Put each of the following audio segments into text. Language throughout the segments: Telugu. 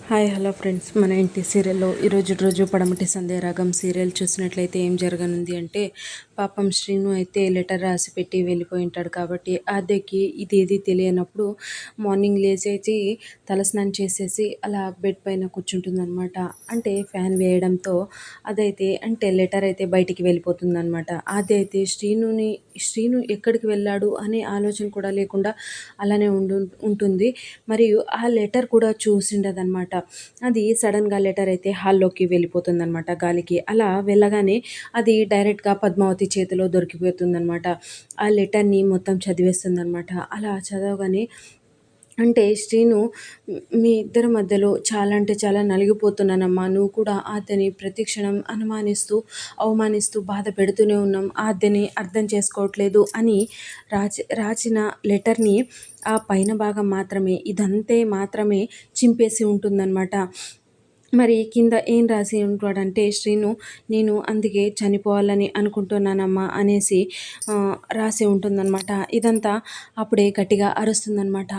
హాయ్ హలో ఫ్రెండ్స్, మన ఇంటి సీరియల్లో ఈరోజు రోజు పడమటి సంధ్యారాగం సీరియల్ చూసినట్లయితే ఏం జరగనుంది అంటే, పాపం శ్రీను అయితే లెటర్ రాసి పెట్టి వెళ్ళిపోయి ఉంటాడు. కాబట్టి ఆద్యకి ఇదేది తెలియనప్పుడు మార్నింగ్ లేచేసి తలస్నానం చేసేసి అలా బెడ్ పైన కూర్చుంటుందన్నమాట. అంటే ఫ్యాన్ వేయడంతో అదైతే అంటే లెటర్ అయితే బయటికి వెళ్ళిపోతుందన్నమాట. ఆద్య అయితే శ్రీను ఎక్కడికి వెళ్ళాడు అనే ఆలోచన కూడా లేకుండా అలానే ఉంటుంది. మరియు ఆ లెటర్ కూడా చూసిండదన్నమాట. అది సడన్గా లెటర్ అయితే హాల్లోకి వెళ్ళిపోతుందన్నమాట గాలికి. అలా వెళ్ళగానే అది డైరెక్ట్గా పద్మావతి చేతిలో దొరికిపోతుందన్నమాట. ఆ లెటర్ని మొత్తం చదివేస్తుందన్నమాట. అలా చదవగానే అంటే శ్రీను, మీ ఇద్దరి మధ్యలో చాలా అంటే చాలా నలిగిపోతున్నానమ్మా. నువ్వు కూడా ఆద్యని ప్రతిక్షణం అనుమానిస్తూ అవమానిస్తూ బాధ పెడుతూనే ఉన్నాం. ఆద్యని అర్థం చేసుకోవట్లేదు అని రాసిన లెటర్ని ఆ పైన భాగం మాత్రమే, ఇదంతే మాత్రమే చింపేసి ఉంటుందన్నమాట. మరి కింద ఏం రాసి ఉంటాడంటే, శ్రీను, నేను అందుకే చనిపోవాలని అనుకుంటున్నానమ్మా అనేసి రాసి ఉంటుందన్నమాట. ఇదంతా అప్పుడే గట్టిగా అరుస్తుందన్నమాట.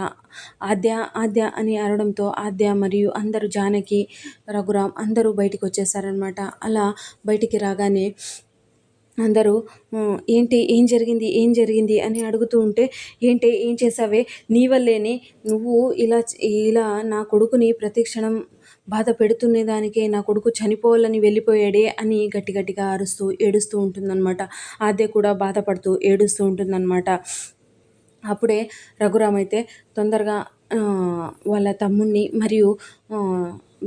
ఆద్య ఆద్య అని అరవడంతో ఆద్య మరియు అందరూ, జానకి, రఘురామ్ అందరూ బయటికి వచ్చేసారనమాట. అలా బయటికి రాగానే అందరూ ఏంటి, ఏం జరిగింది అని అడుగుతూ ఉంటే, ఏంటి ఏం చేసావే, నీ వల్లేనే నువ్వు ఇలా ఇలా నా కొడుకుని ప్రతిక్షణం బాధ పెడుతున్నదానికే నా కొడుకు చనిపోవాలని వెళ్ళిపోయాడే అని గట్టిగా అరుస్తూ ఏడుస్తూ ఉంటుందన్నమాట. ఆద్య కూడా బాధపడుతూ ఏడుస్తూ ఉంటుందన్నమాట. అప్పుడే రఘురామ్ అయితే తొందరగా వాళ్ళ తమ్ముడిని మరియు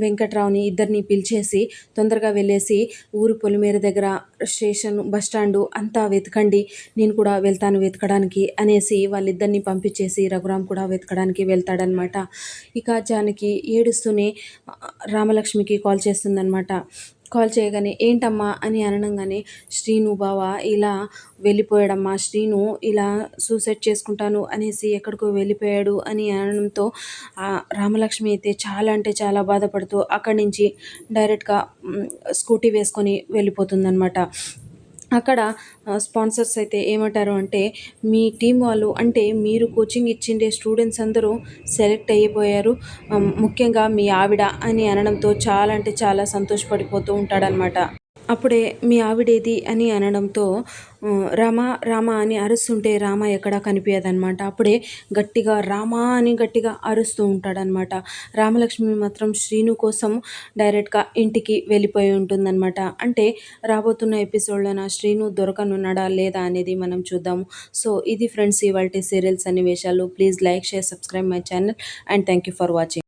వెంకట్రావుని ఇద్దరిని పిలిచేసి తొందరగా వెళ్ళేసి ఊరు పొలిమేర దగ్గర స్టేషన్ బస్ స్టాండు అంతా వెతకండి, నేను కూడా వెళ్తాను వెతకడానికి అనేసి వాళ్ళిద్దరిని పంపించేసి రఘురామ్ కూడా వెతకడానికి వెళ్తాడనమాట. ఇక జానకి ఏడుస్తూనే రామలక్ష్మికి కాల్ చేస్తుందనమాట. కాల్ చేయగానే ఏంటమ్మా అని అనగానే, శ్రీను బావ ఇలా వెళ్ళిపోయాడమ్మా, శ్రీను ఇలా సూసైడ్ చేసుకుంటాను అనేసి ఎక్కడికో వెళ్ళిపోయాడు అని అనడంతో రామలక్ష్మి అయితే చాలా అంటే చాలా బాధపడుతూ అక్కడి నుంచి డైరెక్ట్గా స్కూటీ వేసుకొని వెళ్ళిపోతుందన్నమాట. అక్కడ స్పాన్సర్స్ అయితే ఏమంటారు అంటే, మీ టీం వాళ్ళు అంటే మీరు కోచింగ్ ఇచ్చిండే స్టూడెంట్స్ అందరూ సెలెక్ట్ అయిపోయారు, ముఖ్యంగా మీ ఆవిడ అని అనడంతో చాలా అంటే చాలా సంతోషపడిపోతూ ఉంటాడనమాట. అప్పుడే మీ ఆవిడేది అని అనడంతో రామ రామ అని అరుస్తుంటే రామ ఎక్కడా కనిపించదనమాట. అప్పుడే గట్టిగా అరుస్తూ ఉంటాడనమాట. రామలక్ష్మి మాత్రం శ్రీను కోసం డైరెక్ట్గా ఇంటికి వెళ్ళిపోయి ఉంటుందన్నమాట. అంటే రాబోతున్న ఎపిసోడ్లోన శ్రీను దొరకనున్నాడా లేదా అనేది మనం చూద్దాము. సో ఇది ఫ్రెండ్స్ ఇవాల్టి సీరియల్ సన్నివేశాలు. Please like, share, subscribe my channel and thank you for watching.